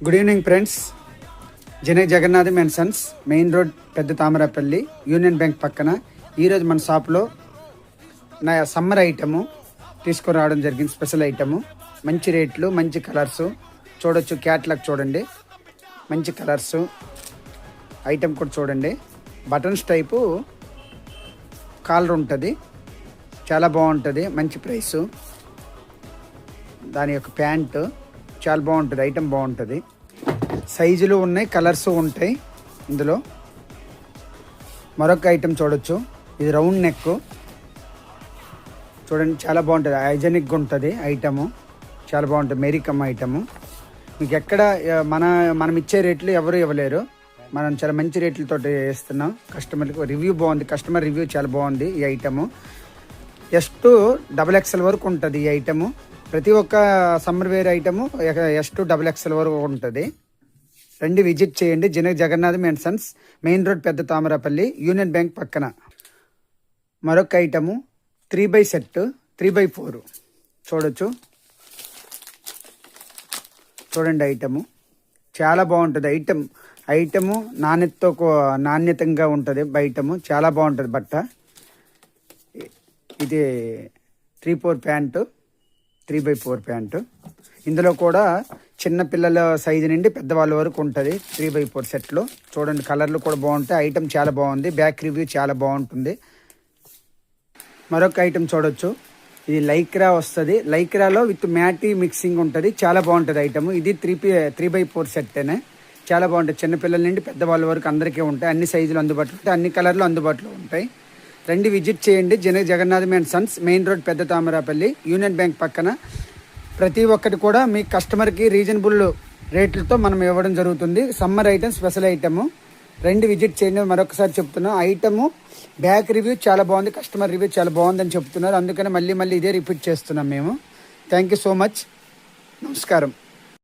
Good evening friends. Janak Jagannath and sons, main road, పెద్ద Tamarapalli, union bank పక్కన. ఈరోజు మన షాప్లో నా సమ్మర్ ఐటము తీసుకురావడం జరిగింది. స్పెషల్ ఐటము, మంచి రేట్లు, మంచి కలర్సు చూడొచ్చు. క్యాట్లాగ్ చూడండి, మంచి కలర్సు. ఐటమ్ కూడా చూడండి. బటన్స్ టైపు కాలర్ ఉంటుంది, చాలా బాగుంటుంది. మంచి ప్రైసు. దాని యొక్క ప్యాంటు చాలా బాగుంటుంది. ఐటమ్ బాగుంటుంది. సైజులు ఉన్నాయి, కలర్స్ ఉంటాయి ఇందులో. మరొక ఐటమ్ చూడొచ్చు. ఇది రౌండ్ నెక్ చూడండి, చాలా బాగుంటుంది. హైజెనిక్గా ఉంటుంది ఐటము, చాలా బాగుంటుంది. మెరికమ్ ఐటము. మీకు ఎక్కడ మనం ఇచ్చే రేట్లు ఎవరు ఇవ్వలేరు. మనం చాలా మంచి రేట్లతో వేస్తున్నాం కస్టమర్కి. రివ్యూ బాగుంది, కస్టమర్ రివ్యూ చాలా బాగుంది. ఈ ఐటము S2XXL వరకు ఉంటుంది. ఈ ఐటము ప్రతి ఒక్క సమ్మర్ వేర్ ఐటము S2XXL వరకు ఉంటుంది. రండి, విజిట్ చేయండి. Janak Jagannath and sons, main road, పెద్ద తామరాపల్లి, యూనియన్ బ్యాంక్ పక్కన. మరొక ఐటము 3x సెట్, 3x4 చూడొచ్చు. చూడండి, ఐటము చాలా బాగుంటుంది. ఐటము నాణ్యతంగా ఉంటుంది. ఐటము చాలా బాగుంటుంది. బట్ట ఇది 3x4 ప్యాంటు, 3x4 ప్యాంటు. ఇందులో కూడా చిన్న పిల్లల సైజు నుండి పెద్దవాళ్ళ వరకు ఉంటుంది. 3x4 సెట్లో చూడండి. కలర్లు కూడా బాగుంటాయి. ఐటమ్ చాలా బాగుంది. బ్యాక్ రివ్యూ చాలా బాగుంటుంది. మరొక ఐటమ్ చూడొచ్చు. ఇది లైక్రా వస్తుంది. లైక్రాలో విత్ మ్యాటీ మిక్సింగ్ ఉంటుంది. చాలా బాగుంటుంది ఐటమ్. ఇది 3x4 సెట్టేనే. చాలా బాగుంటుంది. చిన్నపిల్లల నుండి పెద్దవాళ్ళ వరకు అందరికీ ఉంటాయి. అన్ని సైజులు అందుబాటులో ఉంటాయి, అన్ని కలర్లు అందుబాటులో ఉంటాయి. రండి, విజిట్ చేయండి. Janak Jagannath and sons, main road, పెద్ద తామరాపల్లి, యూనియన్ బ్యాంక్ పక్కన. ప్రతి ఒక్కటి కూడా మీ కస్టమర్కి రీజనబుల్ రేట్లతో మనం ఇవ్వడం జరుగుతుంది. Summer item, special item. రండి, విజిట్ చేయండి. మరొకసారి చెప్తున్నాం, ఐటము బ్యాక్ రివ్యూ చాలా బాగుంది, కస్టమర్ రివ్యూ చాలా బాగుందని చెప్తున్నారు. అందుకని మళ్ళీ ఇదే రిపీట్ చేస్తున్నాం మేము. Thank you so much. నమస్కారం.